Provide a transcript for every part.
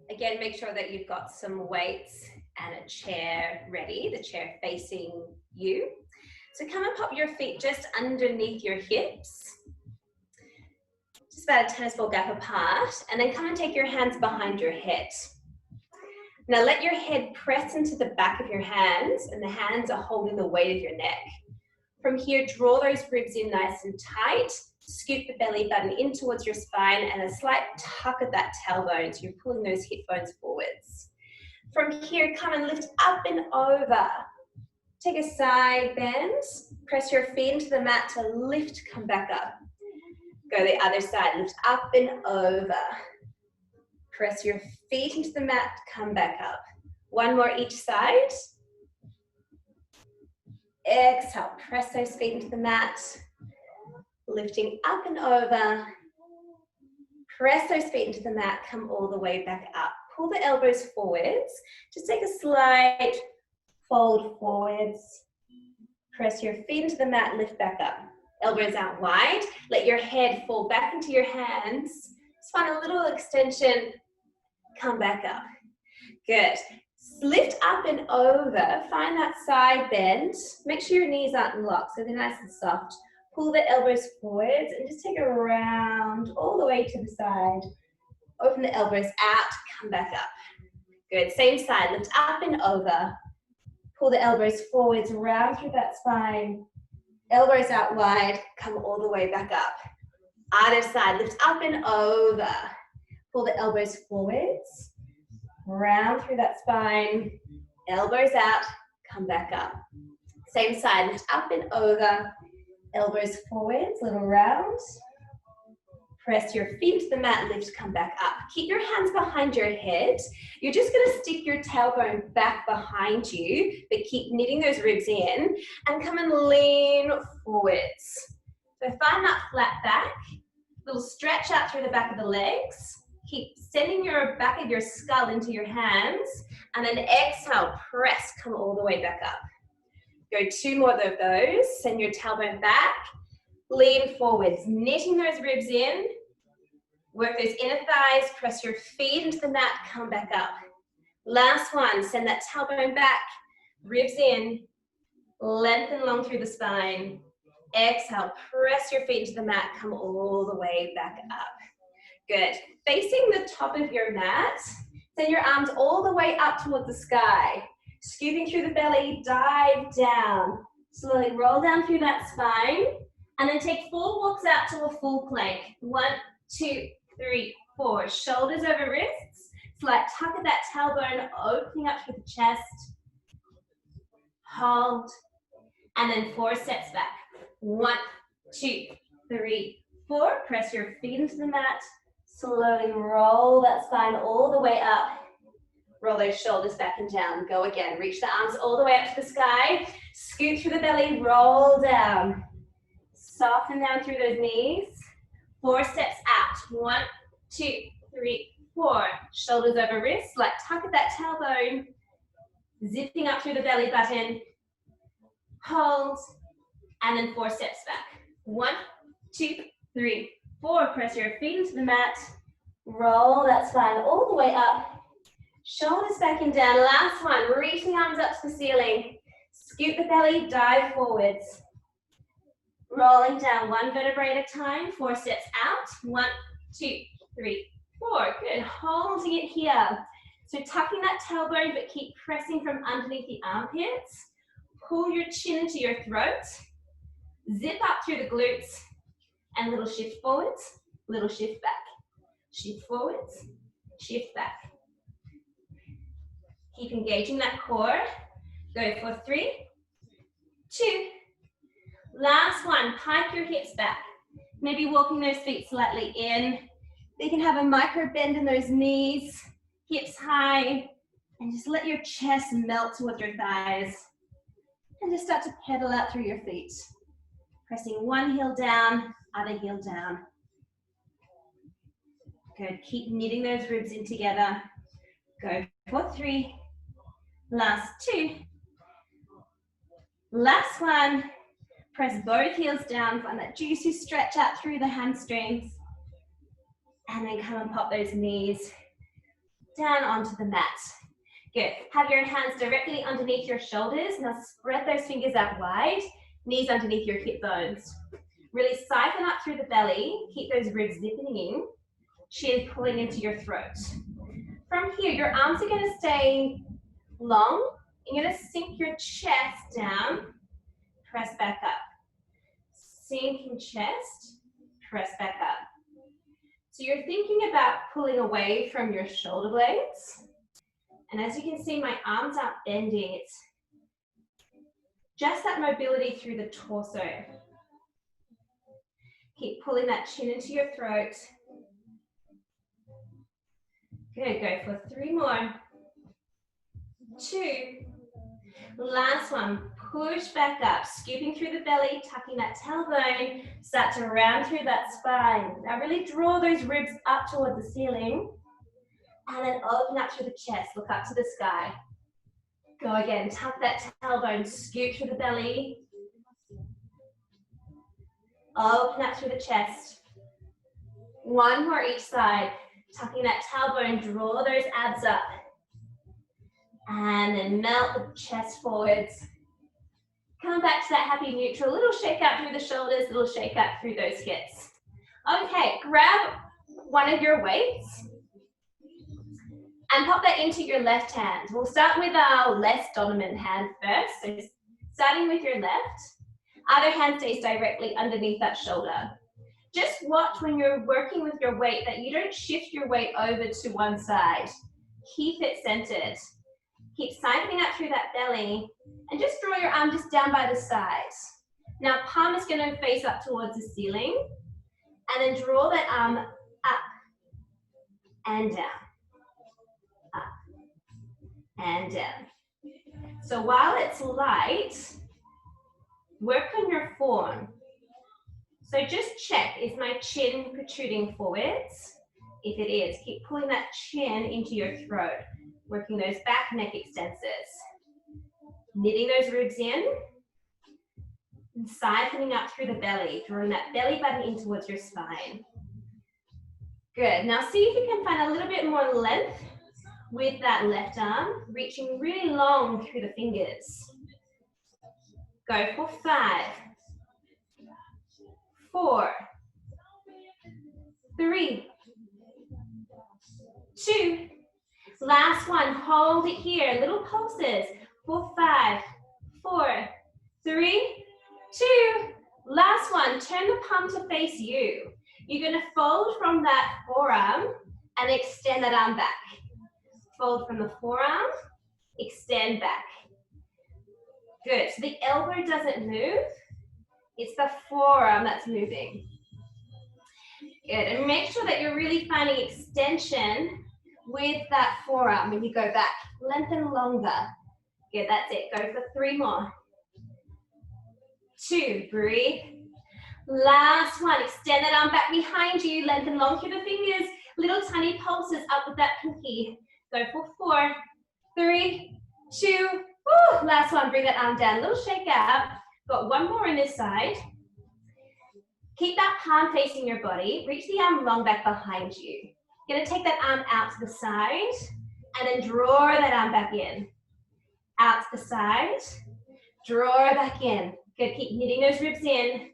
Again, make sure that you've got some weights and a chair ready, the chair facing you. So come and pop your feet just underneath your hips, just about a tennis ball gap apart, and then come and take your hands behind your head. Now let your head press into the back of your hands, and the hands are holding the weight of your neck. From here, draw those ribs in nice and tight, scoop the belly button in towards your spine, and a slight tuck of that tailbone, so you're pulling those hip bones forwards. From here, come and lift up and over. Take a side bend, press your feet into the mat to lift, come back up. Go the other side, lift up and over. Press your feet into the mat, come back up. One more each side. Exhale, press those feet into the mat. Lifting up and over. Press those feet into the mat, come all the way back up. Pull the elbows forwards. Just take a slight fold forwards. Press your feet into the mat, lift back up. Elbows out wide. Let your head fall back into your hands. Just find a little extension. Come back up. Good. Lift up and over. Find that side bend. Make sure your knees aren't locked, so they're nice and soft. Pull the elbows forwards and just take a round all the way to the side. Open the elbows out, come back up. Good, same side, lift up and over. Pull the elbows forwards, round through that spine. Elbows out wide, come all the way back up. Other side, lift up and over. Pull the elbows forwards, round through that spine. Elbows out, come back up. Same side, lift up and over. Elbows forwards, little round. Press your feet into the mat, lift, come back up. Keep your hands behind your head. You're just gonna stick your tailbone back behind you, but keep knitting those ribs in and come and lean forwards. So find that flat back, little stretch out through the back of the legs. Keep sending your back of your skull into your hands, and then exhale, press, come all the way back up. Go 2 more of those, send your tailbone back, lean forwards, knitting those ribs in, work those inner thighs, press your feet into the mat, come back up. Last one, send that tailbone back, ribs in, lengthen long through the spine. Exhale, press your feet into the mat, come all the way back up. Good. Facing the top of your mat, send your arms all the way up towards the sky. Scooping through the belly, dive down. Slowly roll down through that spine, and then take 4 walks out to a full plank. 1, 2, 3, 4. Shoulders over wrists. Slight tuck of that tailbone, opening up through the chest. Hold, and then 4 steps back. 1, 2, 3, 4. Press your feet into the mat. Slowly roll that spine all the way up. Roll those shoulders back and down. Go again. Reach the arms all the way up to the sky. Scoop through the belly, roll down. Soften down through those knees. 4 steps out. 1, 2, 3, 4. Shoulders over wrists, like tuck at that tailbone. Zipping up through the belly button. Hold, and then 4 steps back. 1, 2, 3, 4. Press your feet into the mat. Roll that spine all the way up. Shoulders back and down. Last one. Reach the arms up to the ceiling. Scoop the belly, dive forwards. Rolling down 1 vertebrae at a time. 4 steps out. 1, 2, 3, 4. Good. Holding it here. So tucking that tailbone, but keep pressing from underneath the armpits. Pull your chin into your throat. Zip up through the glutes. And little shift forwards, little shift back. Shift forwards, shift back. Keep engaging that core. Go for 3, 2. Last one, pike your hips back. Maybe walking those feet slightly in. You can have a micro bend in those knees, hips high, and just let your chest melt towards your thighs. And just start to pedal out through your feet. Pressing one heel down, other heel down. Good, keep knitting those ribs in together. Go for 3. Last 2. Last one. Press both heels down, find that juicy stretch out through the hamstrings. And then come and pop those knees down onto the mat. Good. Have your hands directly underneath your shoulders. Now spread those fingers out wide, knees underneath your hip bones. Really siphon up through the belly. Keep those ribs zipping in, chin pulling into your throat. From here, your arms are going to stay long. You're going to sink your chest down, press back up. Sinking chest, press back up. So you're thinking about pulling away from your shoulder blades. And as you can see, my arms aren't bending. It's just that mobility through the torso. Keep pulling that chin into your throat. Good, go for 3 more. 2. Last one, push back up, scooping through the belly, tucking that tailbone, start to round through that spine. Now really draw those ribs up towards the ceiling, and then open up through the chest, look up to the sky. Go again, tuck that tailbone, scoop through the belly, open up through the chest. 1 more each side, tucking that tailbone, draw those abs up. And then melt the chest forwards. Come back to that happy neutral. Little shake out through the shoulders, little shake out through those hips. Okay, grab one of your weights and pop that into your left hand. We'll start with our less dominant hand first. So starting with your left, other hand stays directly underneath that shoulder. Just watch when you're working with your weight that you don't shift your weight over to one side. Keep it centered. Keep siphoning up through that belly and just draw your arm just down by the sides. Now palm is going to face up towards the ceiling and then draw that arm up and down, up and down. So while it's light, work on your form. So just check, is my chin protruding forwards? If it is, keep pulling that chin into your throat. Working those back neck extensors. Knitting those ribs in. And siphoning up through the belly, drawing that belly button in towards your spine. Good. Now see if you can find a little bit more length with that left arm, reaching really long through the fingers. Go for 5, 4, 3, 2, last one, hold it here, little pulses, for 5, 4, 3, 2, last one, turn the palm to face you. You're going to fold from that forearm and extend that arm back. Fold from the forearm, extend back. Good, so the elbow doesn't move, it's the forearm that's moving. Good, and make sure that you're really finding extension with that forearm when you go back. Lengthen longer. Good, that's it. Go for 3 more. 2, breathe. Last one, extend that arm back behind you. Lengthen long through the fingers. Little tiny pulses up with that pinky. Go for 4, 3, 2, woo. Last one, bring that arm down. Little shake out. Got 1 more on this side. Keep that palm facing your body. Reach the arm long back behind you. You're going to take that arm out to the side and then draw that arm back in. Out to the side, draw back in. Good, keep knitting those ribs in.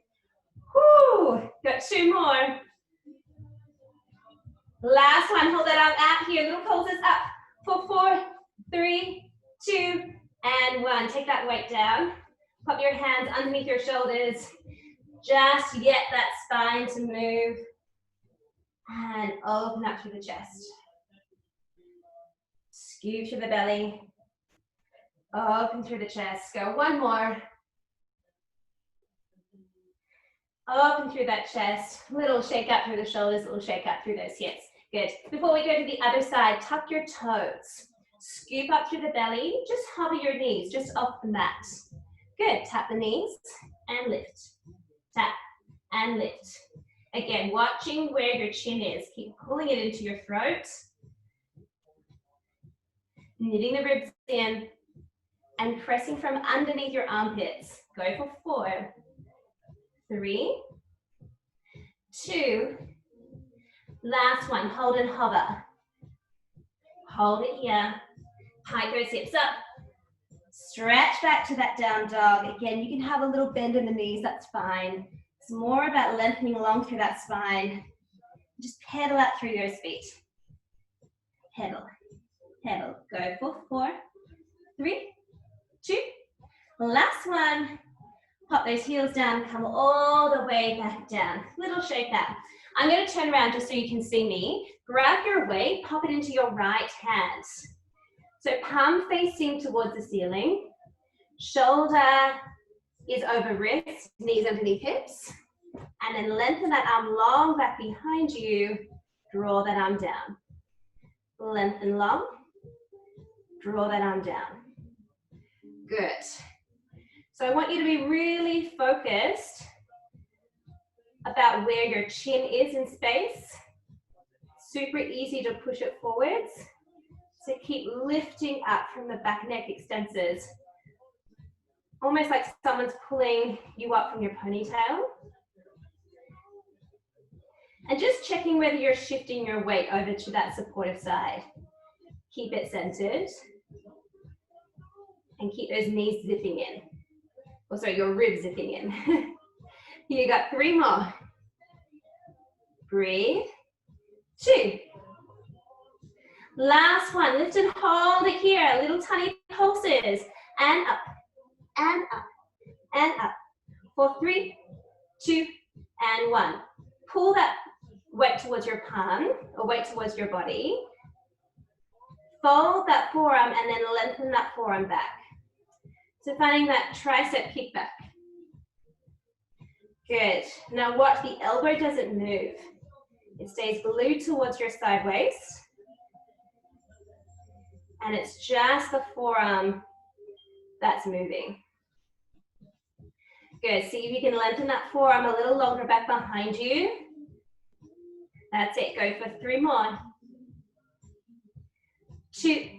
Woo, got 2 more. Last one, hold that arm out here. Little pulses up for 4, 3, 2, and 1. Take that weight down. Pop your hands underneath your shoulders. Just get that spine to move. And open up through the chest. Scoop through the belly. Open through the chest. Go 1 more. Open through that chest. Little shake out through the shoulders, little shake out through those hips. Good. Before we go to the other side, tuck your toes. Scoop up through the belly. Just hover your knees just off the mat. Good. Tap the knees and lift. Tap and lift. Again, watching where your chin is. Keep pulling it into your throat. Knitting the ribs in and pressing from underneath your armpits. Go for 4, 3, 2, last one, hold and hover. Hold it here. Pike those hips up. Stretch back to that down dog. Again, you can have a little bend in the knees, that's fine. It's more about lengthening along through that spine. Just pedal out through those feet. Pedal, pedal. Go for 4, 3, 2. Last one. Pop those heels down, come all the way back down. Little shake out. I'm going to turn around just so you can see me. Grab your weight, pop it into your right hand. So palm facing towards the ceiling. Shoulder is over wrist, knees underneath hips. And then lengthen that arm long back behind you. Draw that arm down. Lengthen long. Draw that arm down. Good. So I want you to be really focused about where your chin is in space. Super easy to push it forwards. So keep lifting up from the back neck extensors. Almost like someone's pulling you up from your ponytail. And just checking whether you're shifting your weight over to that supportive side. Keep it centered. And keep those knees zipping in. Oh, sorry, your ribs zipping in. You got 3 more. Breathe. 2. Last one. Lift and hold it here. Little tiny pulses. And up. And up. And up. For 3, 2, and 1. Pull that weight towards your palm or weight towards your body. Fold that forearm and then lengthen that forearm back. So finding that tricep kickback. Good. Now watch, the elbow doesn't move. It stays glued towards your side waist. And it's just the forearm that's moving. Good. See if you can lengthen that forearm a little longer back behind you. That's it. Go for 3 more. 2.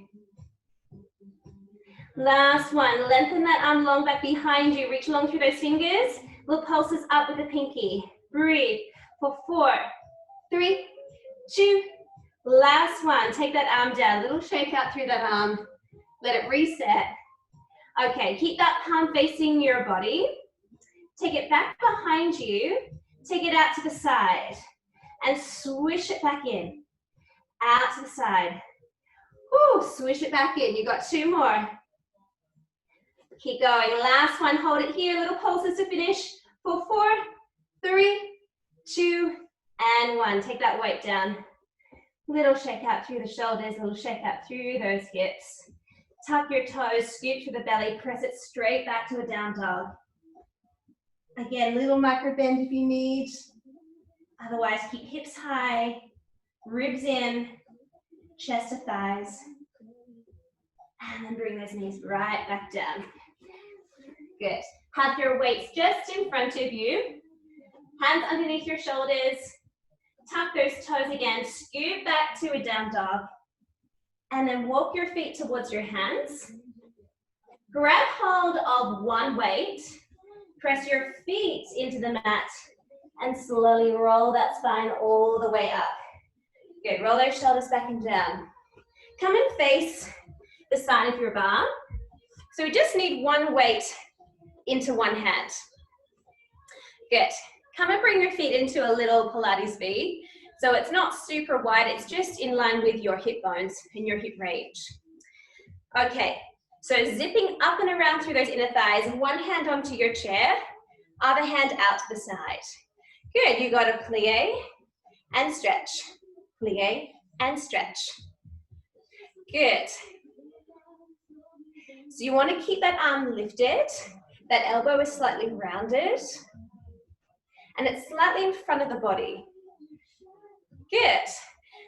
Last one. Lengthen that arm long back behind you. Reach along through those fingers. Little pulses up with the pinky. Breathe for 4, 3, 2. Last one. Take that arm down. Little shake out through that arm. Let it reset. Okay, keep that palm facing your body. Take it back behind you. Take it out to the side. And swish it back in. Out to the side. Woo, swish it back in. You got 2 more. Keep going. Last one. Hold it here. Little pulses to finish. For 4, 3, 2, and 1. Take that weight down. Little shake out through the shoulders. Little shake out through those hips. Tuck your toes. Scoop through the belly. Press it straight back to a down dog. Again, little micro bend if you need. Otherwise, keep hips high. Ribs in. Chest to thighs. And then bring those knees right back down. Good. Have your weights just in front of you. Hands underneath your shoulders. Tuck those toes again. Scoot back to a down dog. And then walk your feet towards your hands. Grab hold of one weight. Press your feet into the mat. And slowly roll that spine all the way up. Good. Roll those shoulders back and down. Come and face the side of your bar. So we just need one weight into one hand. Good. Come and bring your feet into a little Pilates V. So it's not super wide, it's just in line with your hip bones and your hip range. Okay, so zipping up and around through those inner thighs, one hand onto your chair, other hand out to the side. Good, you got a plie and stretch, plie and stretch. Good. So you want to keep that arm lifted, that elbow is slightly rounded, and it's slightly in front of the body. Good.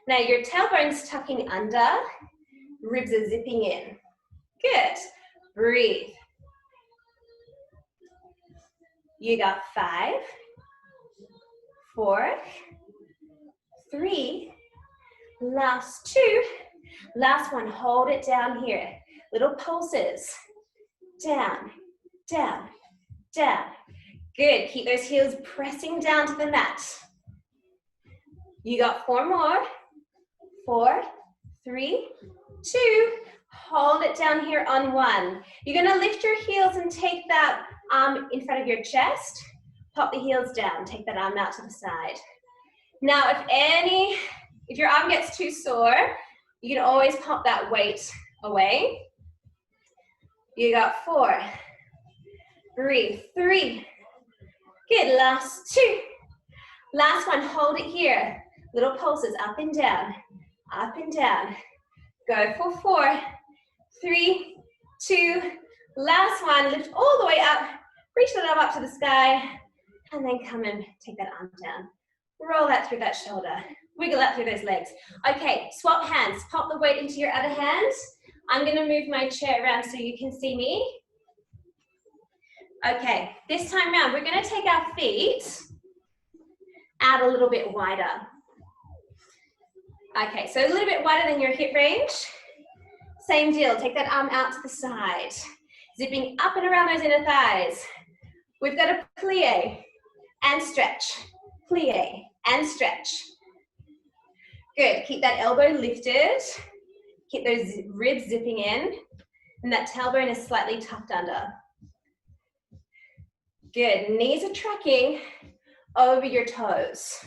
Now your tailbone's tucking under, ribs are zipping in. Good. Breathe. You got 5, 4, 3, last 2, last one. Hold it down here. Little pulses. Down, down, down. Good. Keep those heels pressing down to the mat. You got 4 more. 4, 3, 2, hold it down here on 1. You're gonna lift your heels and take that arm in front of your chest, pop the heels down, take that arm out to the side. Now, if your arm gets too sore, you can always pop that weight away. You got 4, breathe, 3, good, last 2, last one, hold it here, little pulses up and down, go for 4, 3, 2, last one, lift all the way up, reach that arm up to the sky, and then come and take that arm down. Roll that through that shoulder, wiggle that through those legs. Okay, swap hands, pop the weight into your other hand. I'm gonna move my chair around so you can see me. Okay, this time around, we're gonna take our feet out a little bit wider. Okay, so a little bit wider than your hip range. Same deal, take that arm out to the side. Zipping up and around those inner thighs. We've got a plie and stretch, plie and stretch. Good, keep that elbow lifted. Keep those ribs zipping in, and that tailbone is slightly tucked under. Good, knees are tracking over your toes.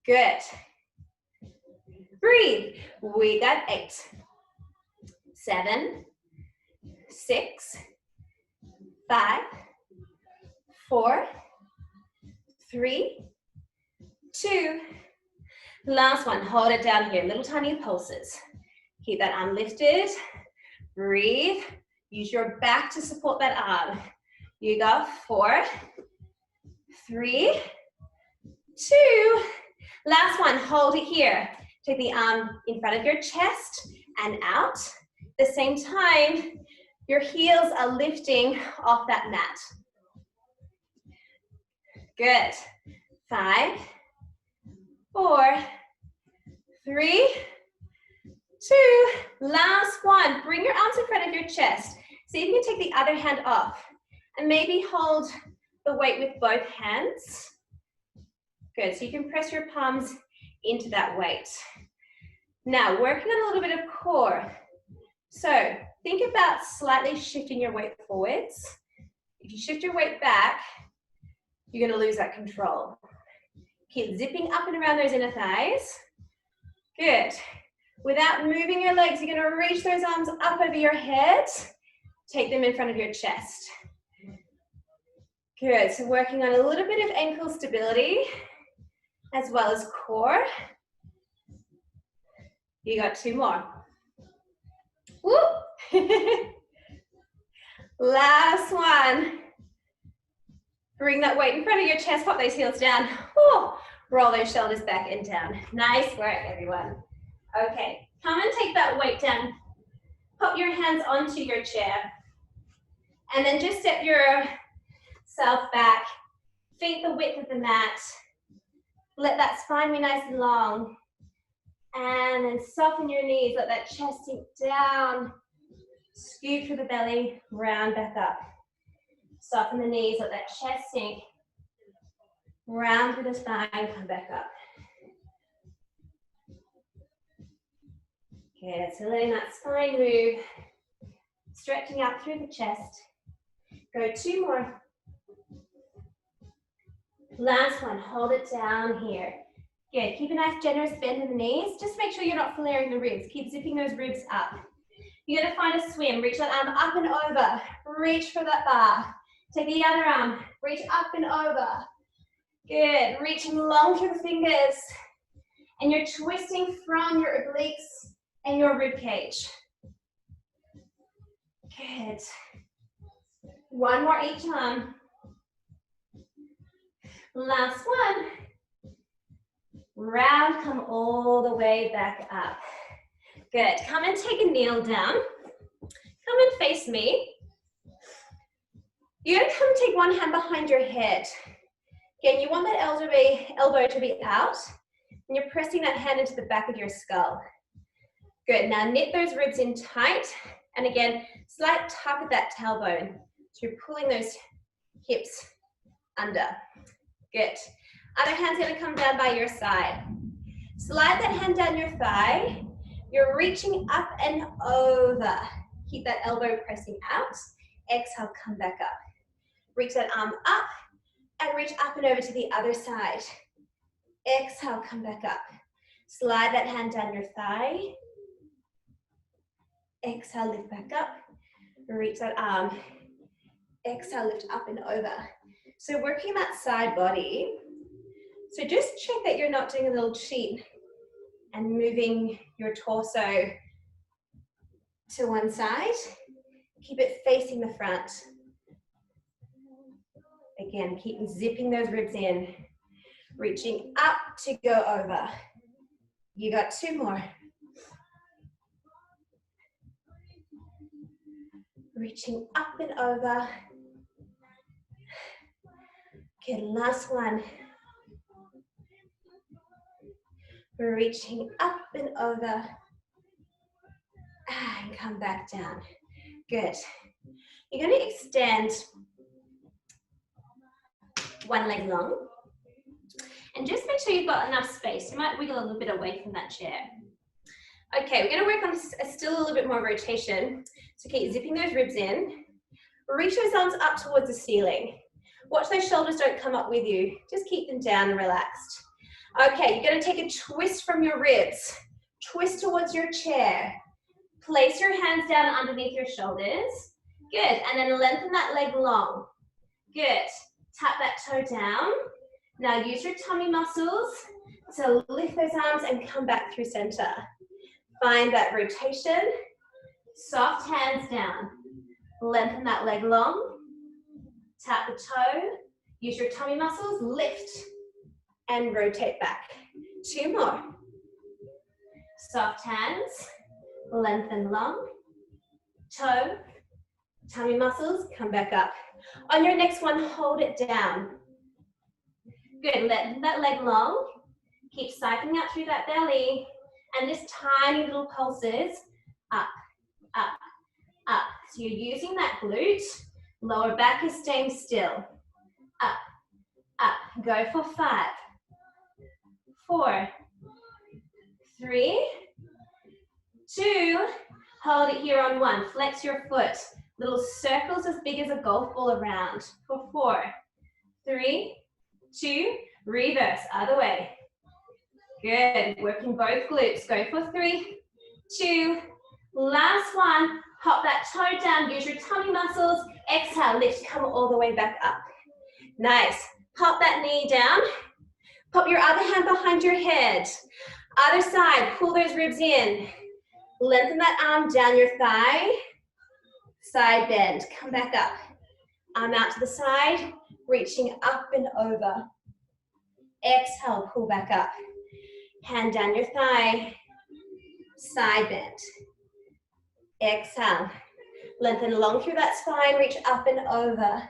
Good. Breathe. We got 8, 7, 6, 5, 4, 3, 2, last one, hold it down here, little tiny pulses. Keep that arm lifted, breathe, use your back to support that arm. You got 4, 3, 2, last one, hold it here. Take the arm in front of your chest and out. At the same time, your heels are lifting off that mat. Good. 5, 4, 3, 2, last one. Bring your arms in front of your chest. See if you can take the other hand off and maybe hold the weight with both hands. Good, so you can press your palms into that weight. Now, working on a little bit of core. So, think about slightly shifting your weight forwards. If you shift your weight back, you're gonna lose that control. Keep zipping up and around those inner thighs. Good. Without moving your legs, you're gonna reach those arms up over your head. Take them in front of your chest. Good, so working on a little bit of ankle stability as well as core. You got 2 more. Woo! Last one. Bring that weight in front of your chest, pop those heels down. Woo! Roll those shoulders back and down. Nice work, everyone. Okay, come and take that weight down. Pop your hands onto your chair. And then just step yourself back. Feet the width of the mat. Let that spine be nice and long. And then soften your knees, let that chest sink down. Scoop through the belly, round back up. Soften the knees, let that chest sink. Round through the spine, come back up. Good, so letting that spine move. Stretching out through the chest. Go 2 more. Last one, hold it down here. Good, keep a nice generous bend in the knees. Just make sure you're not flaring the ribs. Keep zipping those ribs up. You're gonna find a swim. Reach that arm up and over. Reach for that bar. Take the other arm, reach up and over. Good, reaching long through the fingers. And you're twisting from your obliques and your rib cage. Good. 1 more each arm. Last one. Round, come all the way back up. Good, come and take a kneel down. Come and face me. You're gonna come take one hand behind your head. Again, you want that elbow to be out, and you're pressing that hand into the back of your skull. Good, now knit those ribs in tight, and again, slight tuck of that tailbone. So you're pulling those hips under. Good. Other hand's gonna come down by your side. Slide that hand down your thigh. You're reaching up and over. Keep that elbow pressing out. Exhale, come back up. Reach that arm up and reach up and over to the other side. Exhale, come back up. Slide that hand down your thigh. Exhale, lift back up. Reach that arm. Exhale, lift up and over. So working that side body. So just check that you're not doing a little cheat and moving your torso to one side. Keep it facing the front. Again, keep zipping those ribs in. Reaching up to go over. You got 2 more. Reaching up and over. Good, last one. Reaching up and over. And come back down. Good. You're going to extend one leg long. And just make sure you've got enough space. You might wiggle a little bit away from that chair. Okay, we're going to work on still a little bit more rotation. So keep zipping those ribs in. Reach those arms up towards the ceiling. Watch those shoulders don't come up with you. Just keep them down and relaxed. Okay, you're going to take a twist from your ribs. Twist towards your chair. Place your hands down underneath your shoulders. Good, and then lengthen that leg long. Good. Tap that toe down. Now use your tummy muscles to lift those arms and come back through center. Find that rotation. Soft hands down. Lengthen that leg long. Tap the toe. Use your tummy muscles. Lift and rotate back. 2 more. Soft hands. Lengthen long. Toe. Tummy muscles. Come back up. On your next one, hold it down. Good. Let that leg long. Keep siphoning out through that belly. And just tiny little pulses. Up, up, up. So you're using that glute. Lower back is staying still. Up, up. Go for 5, 4, 3, 2. Hold it here on 1. Flex your foot. Little circles as big as a golf ball around. For 4, 3, 2. Reverse, other way. Good. Working both glutes. Go for 3, 2. Last one. Hop that toe down. Use your tummy muscles. Exhale. Lift. Come all the way back up. Nice. Pop that knee down. Pop your other hand behind your head. Other side. Pull those ribs in. Lengthen that arm down your thigh. Side bend. Come back up. Arm out to the side. Reaching up and over. Exhale. Pull back up. Hand down your thigh. Side bend. Exhale. Lengthen long through that spine. Reach up and over.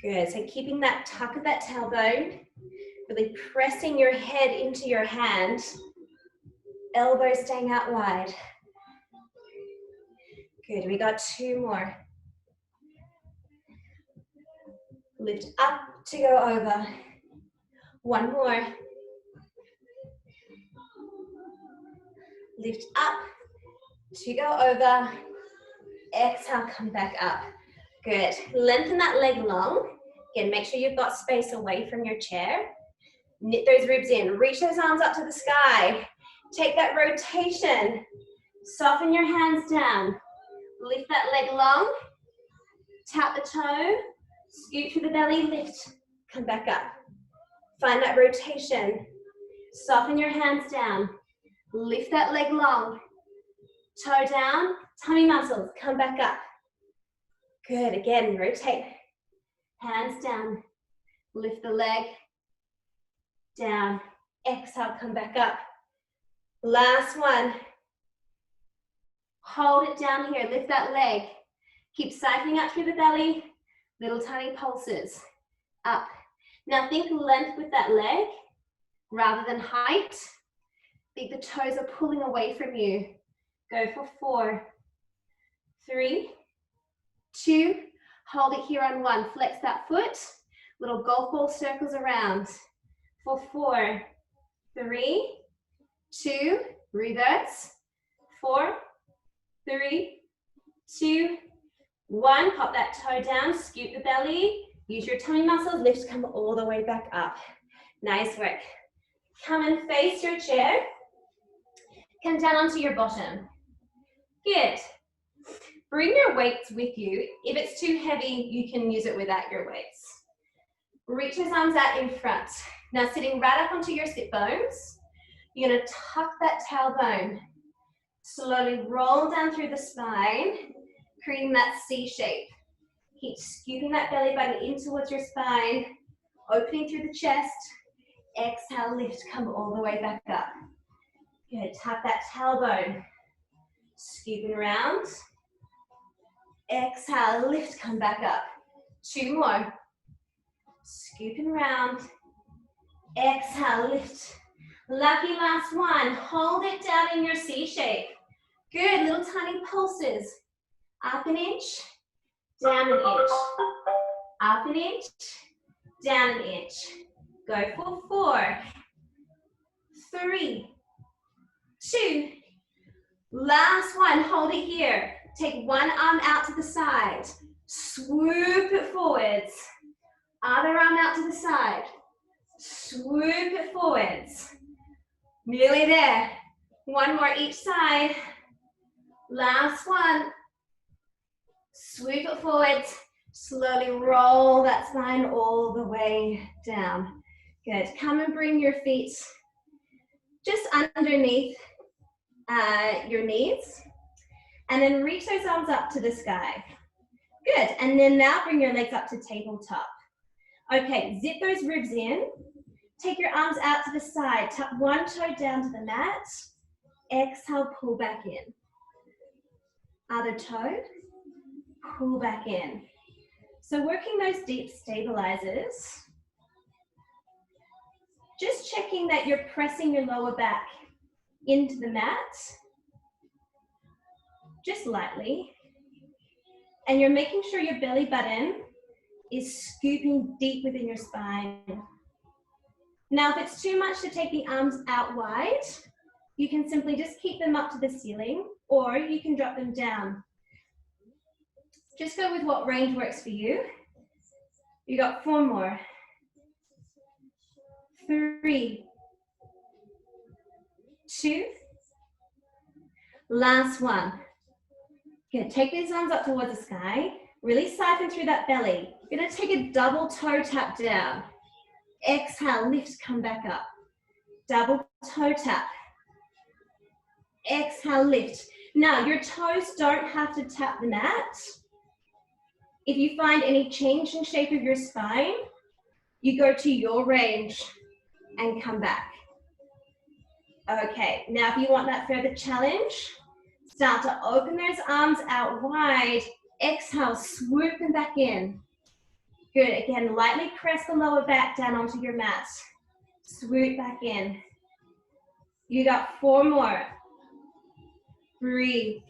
Good. So keeping that tuck of that tailbone. Really pressing your head into your hand. Elbows staying out wide. Good. We got 2 more. Lift up to go over. 1 more. Lift up to go over. Exhale, come back up. Good. Lengthen that leg long. Again, make sure you've got space away from your chair. Knit those ribs in. Reach those arms up to the sky. Take that rotation. Soften your hands down. Lift that leg long. Tap the toe. Scoot through the belly. Lift. Come back up. Find that rotation. Soften your hands down. Lift that leg long. Toe down. Tummy muscles. Come back up. Good. Again, rotate. Hands down. Lift the leg. Down. Exhale, come back up. Last one. Hold it down here. Lift that leg. Keep siphoning out through the belly. Little tiny pulses. Up. Now think length with that leg rather than height. Think the toes are pulling away from you. Go for 4, 3, 2. Hold it here on 1. Flex that foot. Little golf ball circles around. For 4, 3, 2, reverse, 4, 3, 2, 1. Pop that toe down, scoop the belly, use your tummy muscles, lift, come all the way back up. Nice work. Come and face your chair. Come down onto your bottom. Good. Bring your weights with you. If it's too heavy, you can use it without your weights. Reach those arms out in front. Now sitting right up onto your sit bones, you're gonna tuck that tailbone. Slowly roll down through the spine, creating that C shape. Keep scooping that belly button in towards your spine, opening through the chest. Exhale, lift, come all the way back up. Good, tuck that tailbone. Scooping around. Exhale, lift, come back up. 2 more. Scooping around. Exhale, lift. Lucky last one. Hold it down in your C shape. Good, little tiny pulses. Up an inch, down an inch. Up an inch, down an inch. Go for 4, 3, 2. Last one, hold it here. Take one arm out to the side. Swoop it forwards. Other arm out to the side. Swoop it forwards. Nearly there. One more each side. Last one. Swoop it forwards. Slowly roll that spine all the way down. Good. Come and bring your feet just underneath your knees. And then reach those arms up to the sky. Good. And then now bring your legs up to tabletop. Okay, zip those ribs in. Take your arms out to the side. Tuck one toe down to the mat. Exhale, pull back in. Other toe, pull back in. So working those deep stabilizers. Just checking that you're pressing your lower back into the mat. Just lightly. And you're making sure your belly button is scooping deep within your spine. Now, if it's too much to take the arms out wide, you can simply just keep them up to the ceiling, or you can drop them down. Just go with what range works for you. You got 4 more. 3, 2. Last one. Good, take these arms up towards the sky. Really siphon through that belly. You're gonna take a double toe tap down. Exhale, lift, come back up. Double toe tap. Exhale, lift. Now, your toes don't have to tap the mat. If you find any change in shape of your spine, you go to your range and come back. Okay, now if you want that further challenge, start to open those arms out wide. Exhale, swoop them back in. Good, again, lightly press the lower back down onto your mat. Swoop back in. You got 4 more. 3,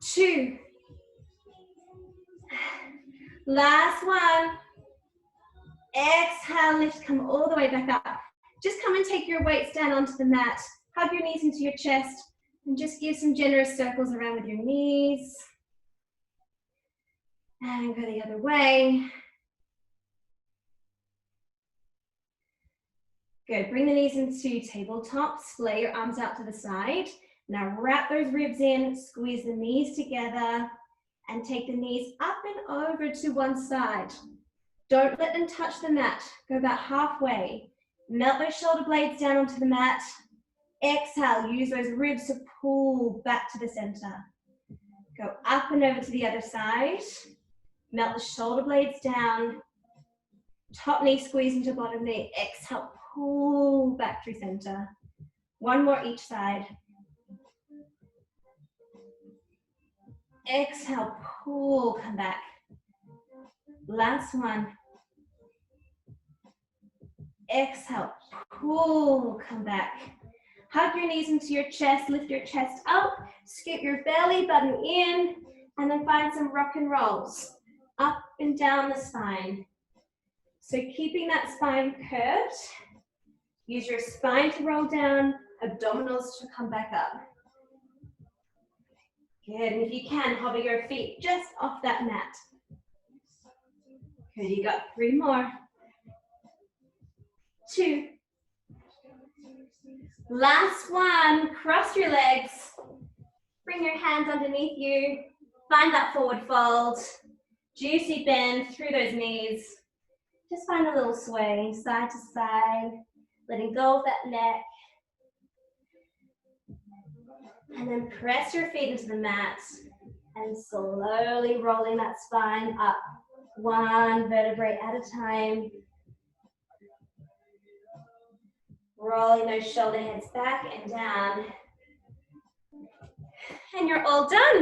2. Last one. Exhale, lift, come all the way back up. Just come and take your weights down onto the mat. Hug your knees into your chest and just give some generous circles around with your knees. And go the other way. Good, bring the knees into tabletop, splay your arms out to the side. Now wrap those ribs in, squeeze the knees together, and take the knees up and over to one side. Don't let them touch the mat. Go about halfway. Melt those shoulder blades down onto the mat. Exhale, use those ribs to pull back to the center. Go up and over to the other side. Melt the shoulder blades down. Top knee squeeze into bottom knee. Exhale, pull back through center. 1 more each side. Exhale, pull, come back. Last one. Exhale, pull, come back. Hug your knees into your chest, lift your chest up, scoop your belly button in, and then find some rock and rolls. Up and down the spine. So keeping that spine curved, use your spine to roll down, abdominals to come back up. Good, and if you can, hover your feet just off that mat. Good, you got 3 more. 2. Last one, cross your legs. Bring your hands underneath you. Find that forward fold. Juicy bend through those knees. Just find a little sway, side to side. Letting go of that neck. And then press your feet into the mat. And slowly rolling that spine up. 1 vertebrae at a time. Rolling those shoulder heads back and down. And you're all done.